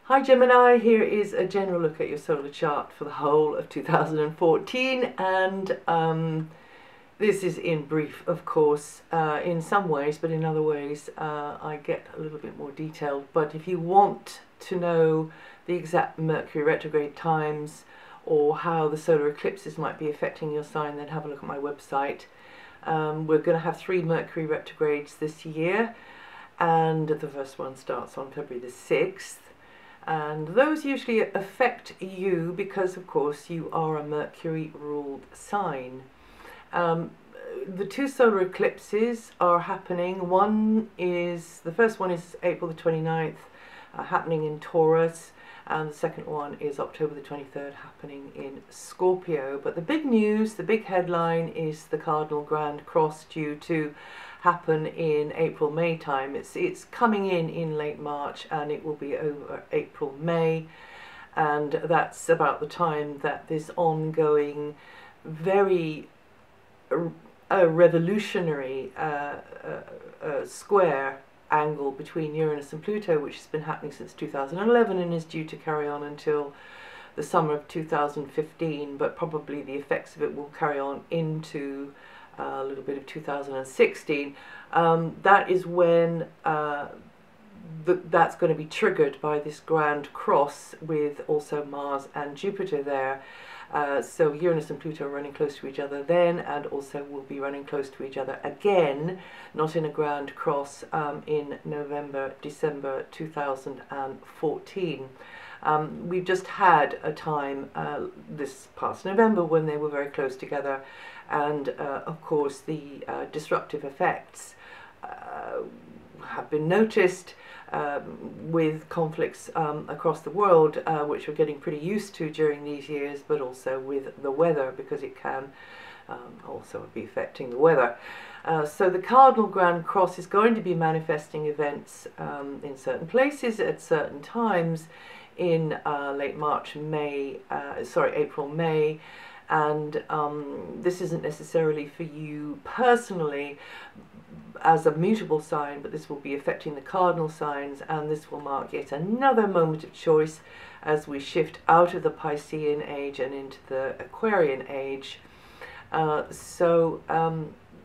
Hi Gemini, here is a general look at your solar chart for the whole of 2014, and this is in brief, of course, in some ways, but in other ways I get a little bit more detailed. But if you want to know the exact Mercury retrograde times or how the solar eclipses might be affecting your sign, then have a look at my website. We're going to have 3 Mercury retrogrades this year, and the first one starts on February the 6th. And those usually affect you because, of course, you are a Mercury-ruled sign. The 2 solar eclipses are happening. The first one is April the 29th, happening in Taurus, and the second one is October the 23rd, happening in Scorpio. But the big news, the big headline, is the Cardinal Grand Cross due to happen in April-May time. It's coming in late March, and it will be over April-May, and that's about the time that this ongoing very revolutionary square angle between Uranus and Pluto, which has been happening since 2011 and is due to carry on until the summer of 2015, but probably the effects of it will carry on into a little bit of 2016. That is when that's going to be triggered by this grand cross with also Mars and Jupiter there. So Uranus and Pluto are running close to each other then, and also will be running close to each other again, not in a grand cross, in November, December 2014. We've just had a time this past November when they were very close together, and of course the disruptive effects have been noticed with conflicts across the world, which we're getting pretty used to during these years, but also with the weather, because it can also be affecting the weather. So the Cardinal Grand Cross is going to be manifesting events in certain places at certain times in late March, April, May, and this isn't necessarily for you personally as a mutable sign, but this will be affecting the cardinal signs, and this will mark yet another moment of choice as we shift out of the Piscean age and into the Aquarian age.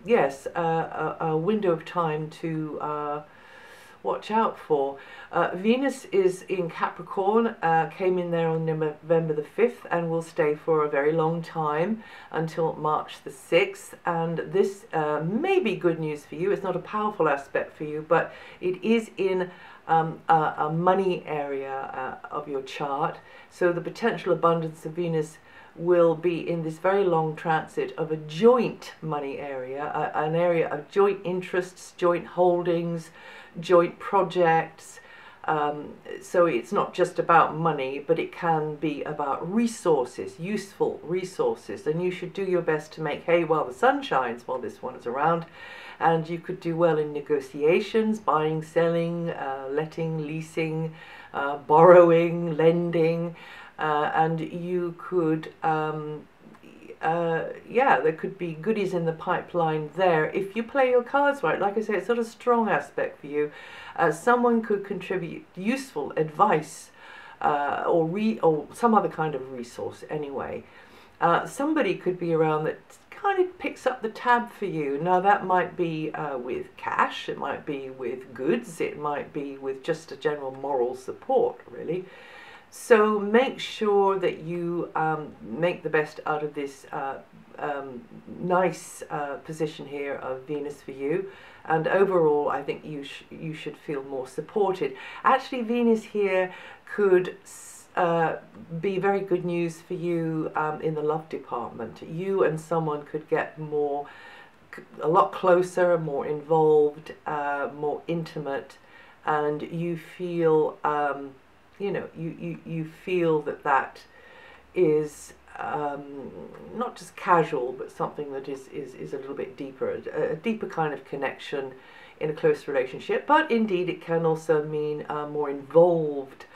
Yes, a window of time to watch out for. Venus is in Capricorn, came in there on November the 5th and will stay for a very long time until March the 6th, and this may be good news for you. It's not a powerful aspect for you, but it is in a money area of your chart, so the potential abundance of Venus will be in this very long transit of a joint money area, an area of joint interests, joint holdings, joint projects. So it's not just about money, but it can be about resources, useful resources, and you should do your best to make hay while the sun shines while this one is around. And you could do well in negotiations, buying, selling, letting, leasing, borrowing, lending, and you could there could be goodies in the pipeline there if you play your cards right. Like I say, it's not a strong aspect for you. Someone could contribute useful advice or some other kind of resource anyway. Somebody could be around that kind of picks up the tab for you. Now that might be with cash, it might be with goods, it might be with just a general moral support, really. So make sure that you make the best out of this nice position here of Venus for you, and overall I think you should feel more supported. Actually, Venus here could be very good news for you in the love department. You and someone could get a lot closer, more involved, more intimate, and you feel you feel that is not just casual, but something that is a little bit deeper, a deeper kind of connection in a close relationship. But indeed it can also mean more involved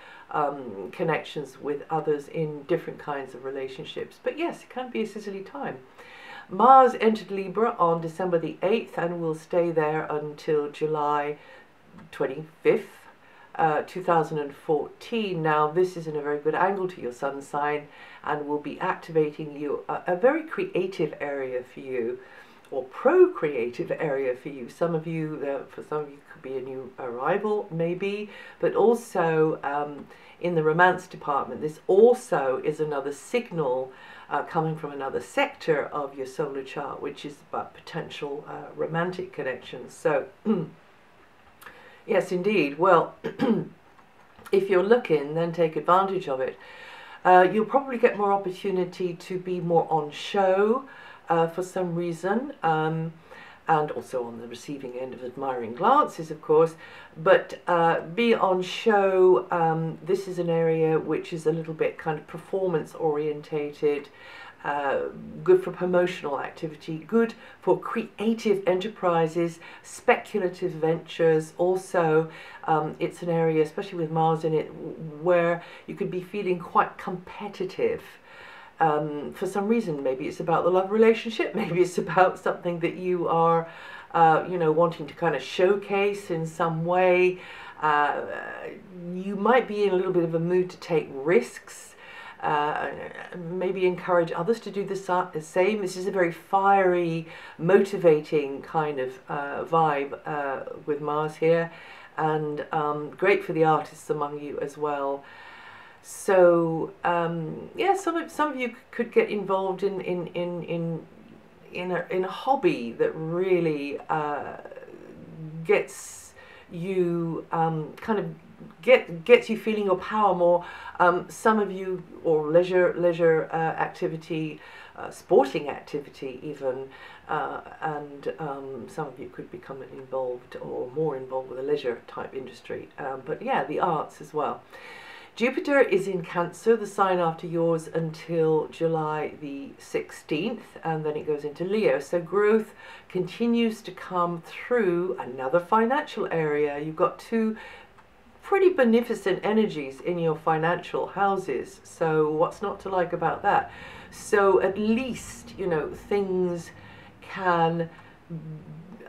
connections with others in different kinds of relationships. But yes, it can be a sizzly time. Mars entered Libra on December the 8th and will stay there until July 25th. 2014. Now this is in a very good angle to your sun sign and will be activating you, a very creative area for you, or procreative area for you. Some of you, for some of you, could be a new arrival maybe, but also in the romance department, this also is another signal coming from another sector of your solar chart, which is about potential romantic connections. So yes, indeed. Well, if you're looking, then take advantage of it. You'll probably get more opportunity to be more on show for some reason, and also on the receiving end of admiring glances, of course, but be on show. This is an area which is a little bit kind of performance orientated, good for promotional activity, good for creative enterprises, speculative ventures. Also, it's an area, especially with Mars in it, where you could be feeling quite competitive. For some reason, maybe it's about the love relationship, maybe it's about something that you are, you know, wanting to kind of showcase in some way. You might be in a little bit of a mood to take risks, maybe encourage others to do the same. This is a very fiery, motivating kind of vibe with Mars here, and great for the artists among you as well. So yeah, some of you could get involved in a hobby that really gets you kind of gets you feeling your power more. Some of you, or leisure activity, sporting activity even, and some of you could become involved or more involved with a leisure type industry. But yeah, the arts as well. Jupiter is in Cancer, the sign after yours, until July the 16th, and then it goes into Leo. So growth continues to come through another financial area. You've got two pretty beneficent energies in your financial houses. So what's not to like about that? So at least, you know, things can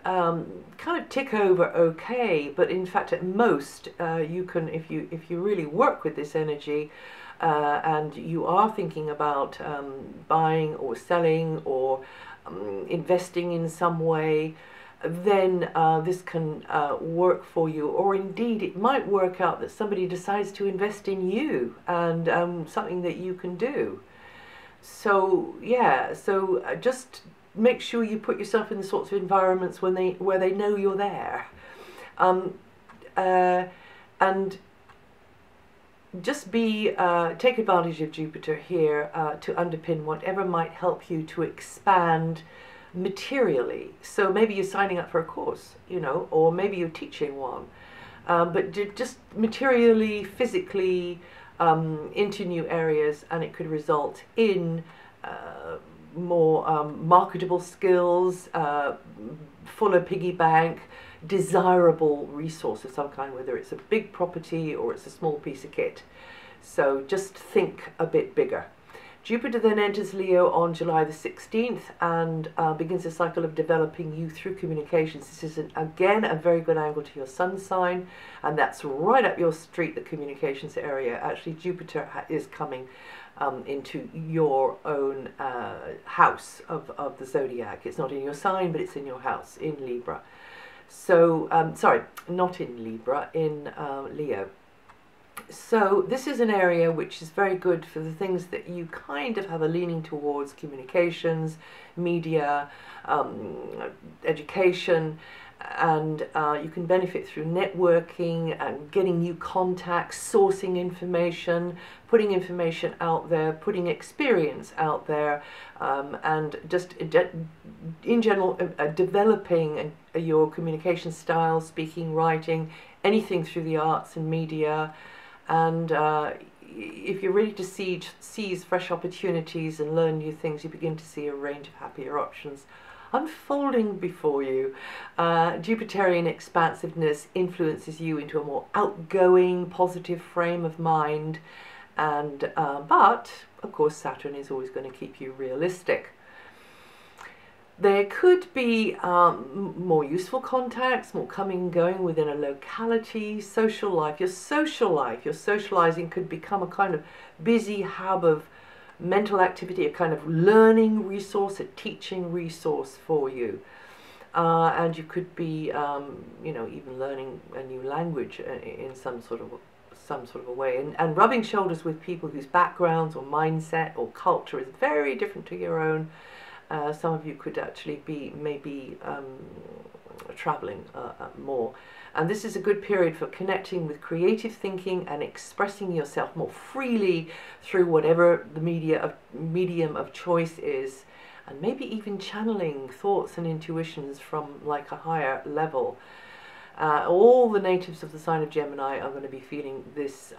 kind of tick over okay, but in fact at most you can, if you really work with this energy and you are thinking about buying or selling or investing in some way, then this can work for you. Or indeed it might work out that somebody decides to invest in you, and something that you can do. So yeah, so just make sure you put yourself in the sorts of environments where they know you're there, and just take advantage of Jupiter here to underpin whatever might help you to expand materially. So maybe you're signing up for a course, you know, or maybe you're teaching one, but just materially, physically, into new areas, and it could result in more marketable skills, fuller piggy bank, desirable resource of some kind, whether it's a big property or it's a small piece of kit. So just think a bit bigger. Jupiter then enters Leo on July the 16th and begins a cycle of developing you through communications. This is, again, a very good angle to your sun sign, and that's right up your street, the communications area. Actually, Jupiter is coming into your own house of the zodiac. It's not in your sign, but it's in your house, in Libra. So, sorry, not in Libra, in Leo. So this is an area which is very good for the things that you kind of have a leaning towards: communications, media, education, and you can benefit through networking and getting new contacts, sourcing information, putting information out there, putting experience out there, and just in general developing your communication style, speaking, writing, anything through the arts and media. And if you're ready to seize fresh opportunities and learn new things, you begin to see a range of happier options unfolding before you. Jupiterian expansiveness influences you into a more outgoing, positive frame of mind, and but of course Saturn is always going to keep you realistic. There could be more useful contacts, more coming and going within a locality, social life. Your socializing could become a kind of busy hub of mental activity, a kind of learning resource, a teaching resource for you. And you could be, you know, even learning a new language in some sort of a way, and rubbing shoulders with people whose backgrounds or mindset or culture is very different to your own. Some of you could actually be maybe traveling more. And this is a good period for connecting with creative thinking and expressing yourself more freely through whatever the medium of choice is, and maybe even channeling thoughts and intuitions from like a higher level. All the natives of the sign of Gemini are going to be feeling this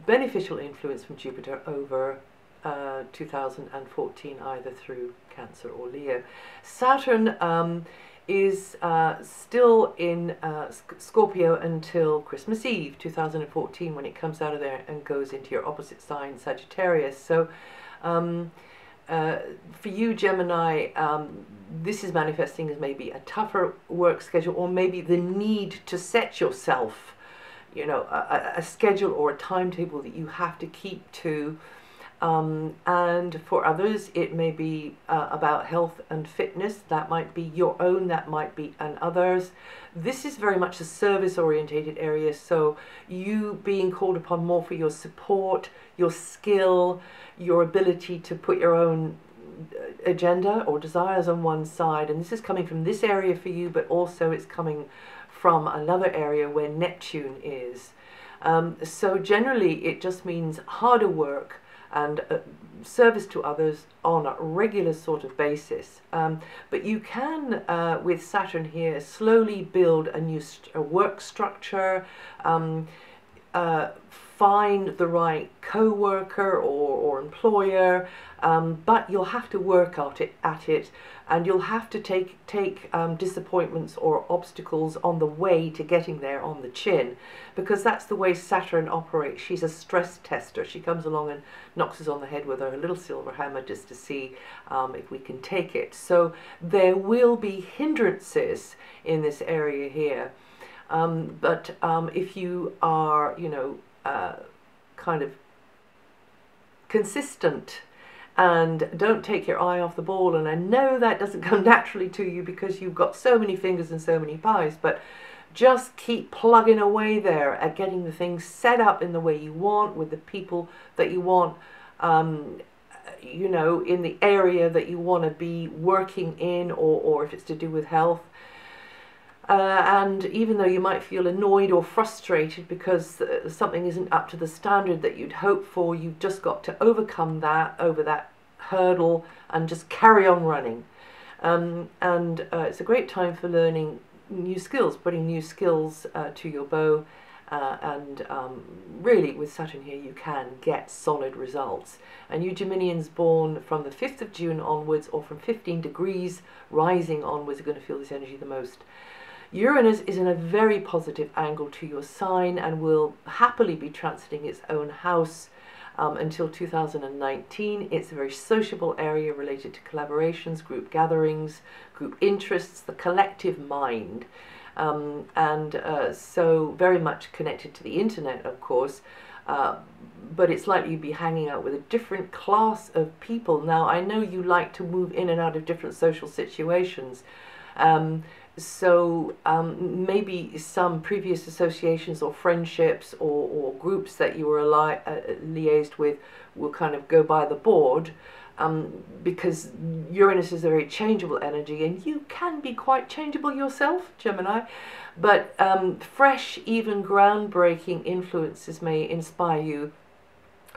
beneficial influence from Jupiter over 2014, either through Cancer or Leo. Saturn is still in Scorpio until Christmas Eve 2014, when it comes out of there and goes into your opposite sign, Sagittarius. So for you, Gemini, this is manifesting as maybe a tougher work schedule, or maybe the need to set yourself, you know, a schedule or a timetable that you have to keep to. And for others, it may be about health and fitness. That might be your own, that might be an others. This is very much a service-orientated area, so you being called upon more for your support, your skill, your ability to put your own agenda or desires on one side. And this is coming from this area for you, but also it's coming from another area where Neptune is. So generally, it just means harder work and service to others on a regular sort of basis. But you can, with Saturn here, slowly build a new work structure, find the right co-worker or employer, but you'll have to work at it, and you'll have to take disappointments or obstacles on the way to getting there on the chin, because that's the way Saturn operates. She's a stress tester. She comes along and knocks us on the head with her little silver hammer just to see if we can take it. So there will be hindrances in this area here, but if you are, you know, kind of consistent and don't take your eye off the ball, and I know that doesn't come naturally to you because you've got so many fingers and so many pies, but just keep plugging away there at getting the things set up in the way you want, with the people that you want, you know, in the area that you want to be working in, or if it's to do with health. And even though you might feel annoyed or frustrated because something isn't up to the standard that you'd hoped for, you've just got to overcome that, over that hurdle, and just carry on running. It's a great time for learning new skills, putting new skills to your bow, and really with Saturn here you can get solid results. And you Geminians born from the 5th of June onwards, or from 15 degrees rising onwards, are going to feel this energy the most. Uranus is in a very positive angle to your sign and will happily be transiting its own house until 2019. It's a very sociable area related to collaborations, group gatherings, group interests, the collective mind. So very much connected to the internet, of course, but it's likely you'd be hanging out with a different class of people. Now, I know you like to move in and out of different social situations, so maybe some previous associations or friendships or groups that you were liaised with will kind of go by the board, because Uranus is a very changeable energy, and you can be quite changeable yourself, Gemini. But fresh, even groundbreaking influences may inspire you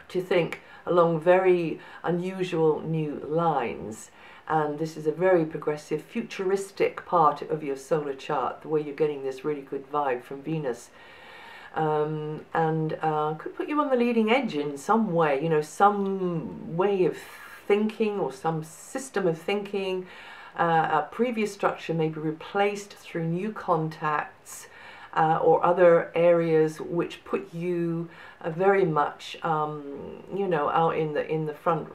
to think along very unusual new lines. And this is a very progressive, futuristic part of your solar chart, the way you're getting this really good vibe from Venus. Could put you on the leading edge in some way, you know, some way of thinking or some system of thinking. A previous structure may be replaced through new contacts or other areas which put you very much, you know, out in the front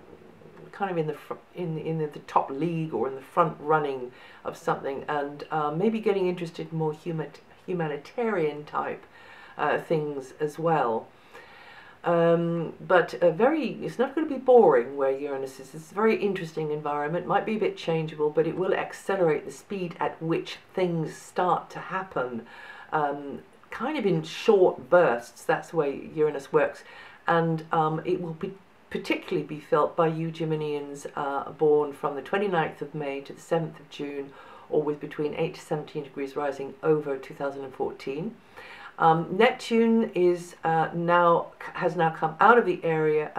kind of in the in the top league or in the front running of something, and maybe getting interested in more humanitarian type things as well. But it's not going to be boring where Uranus is. It's a very interesting environment, might be a bit changeable, but it will accelerate the speed at which things start to happen, kind of in short bursts. That's the way Uranus works, and it will particularly be felt by you Geminians born from the 29th of May to the 7th of June, or with between 8 to 17 degrees rising over 2014. Neptune is has now come out of the area,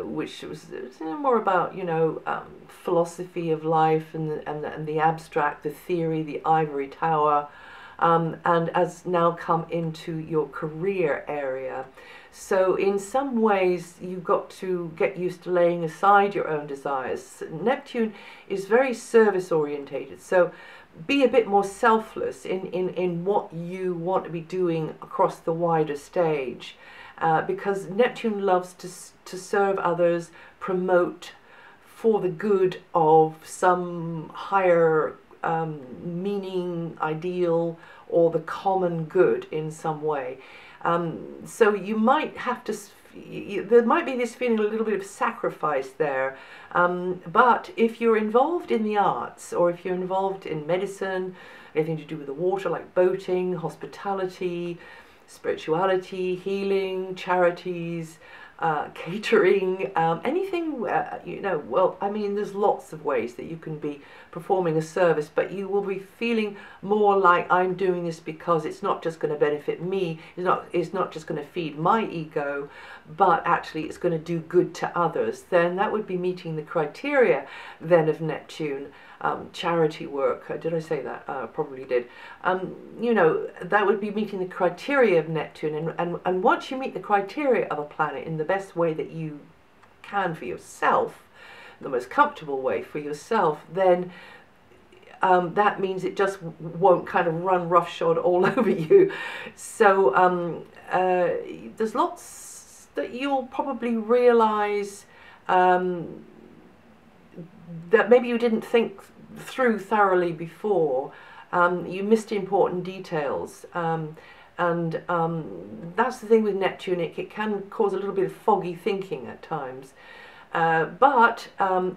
which was more about, you know, philosophy of life and the abstract, the theory, the ivory tower, and has now come into your career area. So in some ways you've got to get used to laying aside your own desires. Neptune is very service orientated, so be a bit more selfless in what you want to be doing across the wider stage, because Neptune loves to serve others, promote for the good of some higher meaning, ideal, or the common good in some way. So you might have to, there might be this feeling a little bit of sacrifice there, but if you're involved in the arts, or if you're involved in medicine, anything to do with the water like boating, hospitality, spirituality, healing, charities, catering, anything, you know, well, I mean, there's lots of ways that you can be performing a service, but you will be feeling more like, I'm doing this because it's not just going to benefit me, it's not just going to feed my ego, but actually it's going to do good to others. Then that would be meeting the criteria then of Neptune. Charity work, did I say that? Probably did. You know, that would be meeting the criteria of Neptune, and once you meet the criteria of a planet in the best way that you can for yourself, the most comfortable way for yourself, then that means it just won't kind of run roughshod all over you. So there's lots that you'll probably realize that maybe you didn't think through thoroughly before. You missed important details, and that's the thing with Neptune. It can cause a little bit of foggy thinking at times. But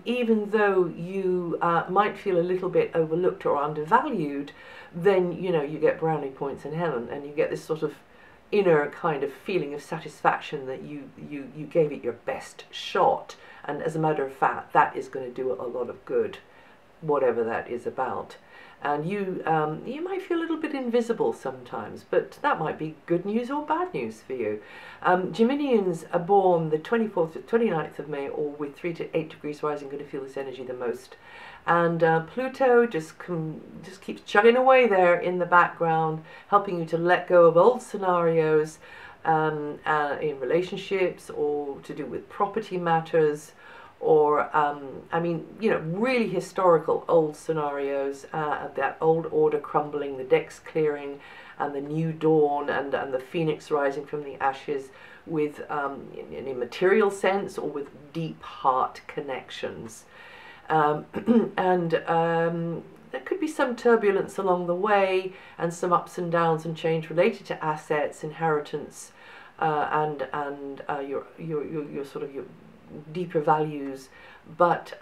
even though you might feel a little bit overlooked or undervalued, then, you know, you get brownie points in heaven, and you get this sort of inner kind of feeling of satisfaction that you gave it your best shot. And as a matter of fact, that is going to do a lot of good, whatever that is about. And you might feel a little bit invisible sometimes, but that might be good news or bad news for you. Geminians are born the 24th to 29th of May, or with 3 to 8 degrees rising, going to feel this energy the most. And Pluto just keeps chugging away there in the background, helping you to let go of old scenarios, in relationships, or to do with property matters, or I mean, you know, really historical old scenarios, that old order crumbling, the decks clearing, and the new dawn, and the phoenix rising from the ashes, with in a material sense or with deep heart connections. There could be some turbulence along the way, and some ups and downs and change related to assets, inheritance, and your sort of your deeper values. But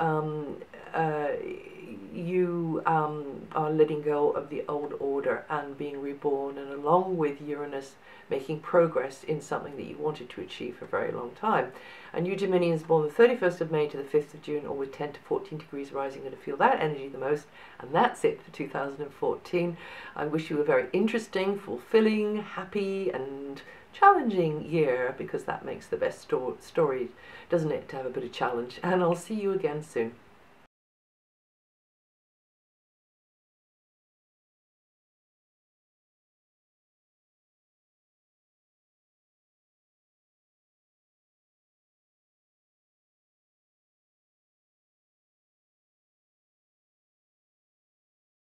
you are letting go of the old order and being reborn, and along with Uranus making progress in something that you wanted to achieve for a very long time. And you Geminians born the 31st of May to the 5th of June, or with 10 to 14 degrees rising, going to feel that energy the most. And that's it for 2014. I wish you a very interesting, fulfilling, happy and challenging year, because that makes the best story, doesn't it, to have a bit of challenge. And I'll see you again soon.